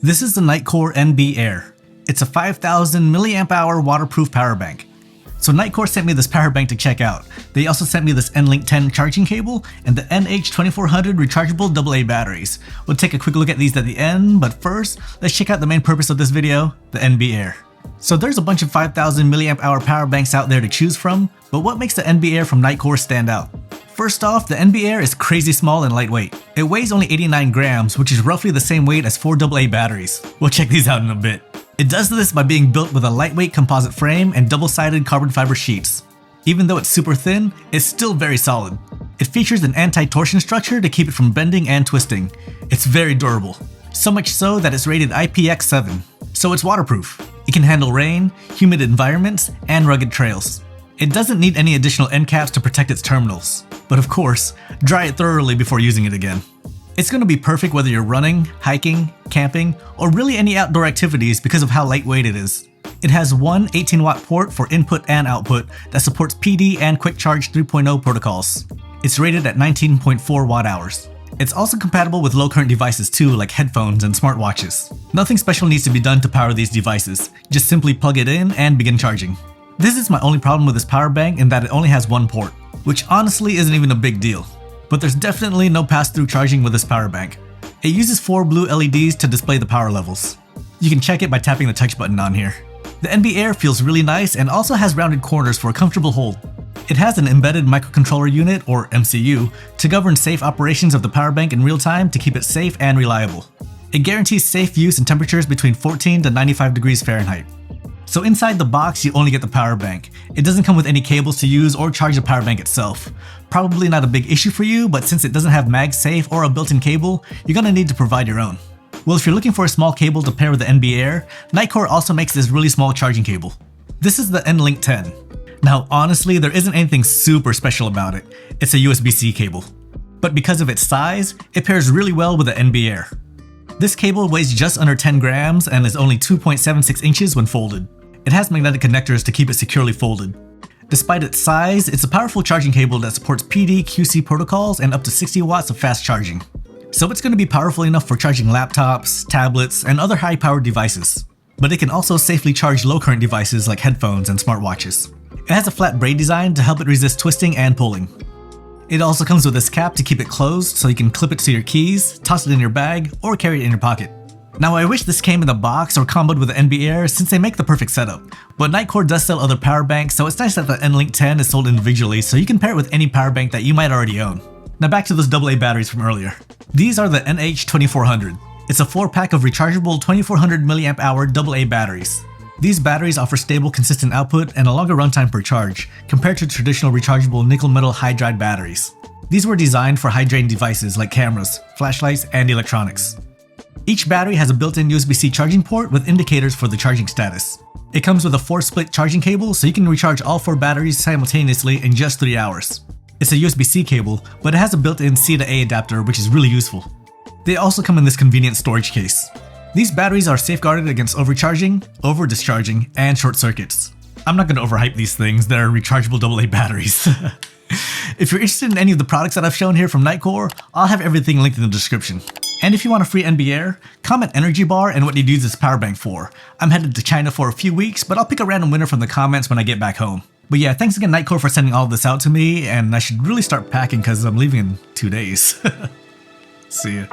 This is the Nitecore nbair. It's a 5000 milliamp hour waterproof power bank. So Nitecore sent me this power bank to check out. They also sent me this N-Link 10 charging cable and the NH2400 rechargeable AA batteries. We'll take a quick look at these at the end, but first, let's check out the main purpose of this video, the nbair. So there's a bunch of 5000 milliamp hour power banks out there to choose from, but what makes the nbair from Nitecore stand out? First off, the nbair is crazy small and lightweight. It weighs only 89 grams, which is roughly the same weight as 4 AA batteries. We'll check these out in a bit. It does this by being built with a lightweight composite frame and double-sided carbon fiber sheets. Even though it's super thin, it's still very solid. It features an anti-torsion structure to keep it from bending and twisting. It's very durable. So much so that it's rated IPX7. So it's waterproof. It can handle rain, humid environments, and rugged trails. It doesn't need any additional end caps to protect its terminals. But of course, dry it thoroughly before using it again. It's going to be perfect whether you're running, hiking, camping, or really any outdoor activities because of how lightweight it is. It has one 18-watt port for input and output that supports PD and Quick Charge 3.0 protocols. It's rated at 19.4 watt-hours. It's also compatible with low-current devices too, like headphones and smartwatches. Nothing special needs to be done to power these devices. Just simply plug it in and begin charging. This is my only problem with this power bank in that it only has one port, which honestly isn't even a big deal. But there's definitely no pass-through charging with this power bank. It uses 4 blue LEDs to display the power levels. You can check it by tapping the touch button on here. The nbair feels really nice and also has rounded corners for a comfortable hold. It has an embedded microcontroller unit, or MCU, to govern safe operations of the power bank in real time to keep it safe and reliable. It guarantees safe use in temperatures between 14 to 95 degrees Fahrenheit. So inside the box, you only get the power bank. It doesn't come with any cables to use or charge the power bank itself. Probably not a big issue for you, but since it doesn't have MagSafe or a built-in cable, you're gonna need to provide your own. Well, if you're looking for a small cable to pair with the nbair, Nitecore also makes this really small charging cable. This is the N-Link 10. Now honestly, there isn't anything super special about it. It's a USB-C cable. But because of its size, it pairs really well with the nbair. This cable weighs just under 10 grams and is only 2.76 inches when folded. It has magnetic connectors to keep it securely folded. Despite its size, it's a powerful charging cable that supports PD, QC protocols and up to 60 watts of fast charging. So it's going to be powerful enough for charging laptops, tablets, and other high-powered devices. But it can also safely charge low-current devices like headphones and smartwatches. It has a flat braid design to help it resist twisting and pulling. It also comes with this cap to keep it closed so you can clip it to your keys, toss it in your bag, or carry it in your pocket. Now I wish this came in a box or comboed with the nbair since they make the perfect setup, but Nitecore does sell other power banks, so it's nice that the N-Link 10 is sold individually so you can pair it with any power bank that you might already own. Now back to those AA batteries from earlier. These are the NH2400. It's a 4-pack of rechargeable 2400 milliamp hour AA batteries. These batteries offer stable, consistent output and a longer runtime per charge, compared to traditional rechargeable nickel-metal hydride batteries. These were designed for high-drain devices like cameras, flashlights, and electronics. Each battery has a built-in USB-C charging port with indicators for the charging status. It comes with a 4-split charging cable so you can recharge all 4 batteries simultaneously in just 3 hours. It's a USB-C cable, but it has a built-in C to A adapter, which is really useful. They also come in this convenient storage case. These batteries are safeguarded against overcharging, over-discharging, and short circuits. I'm not going to overhype these things, they're rechargeable AA batteries. If you're interested in any of the products that I've shown here from Nitecore, I'll have everything linked in the description. And if you want a free nbair, comment energy bar and what you'd use this power bank for. I'm headed to China for a few weeks, but I'll pick a random winner from the comments when I get back home. But yeah, thanks again Nitecore for sending all of this out to me, and I should really start packing because I'm leaving in 2 days. See ya.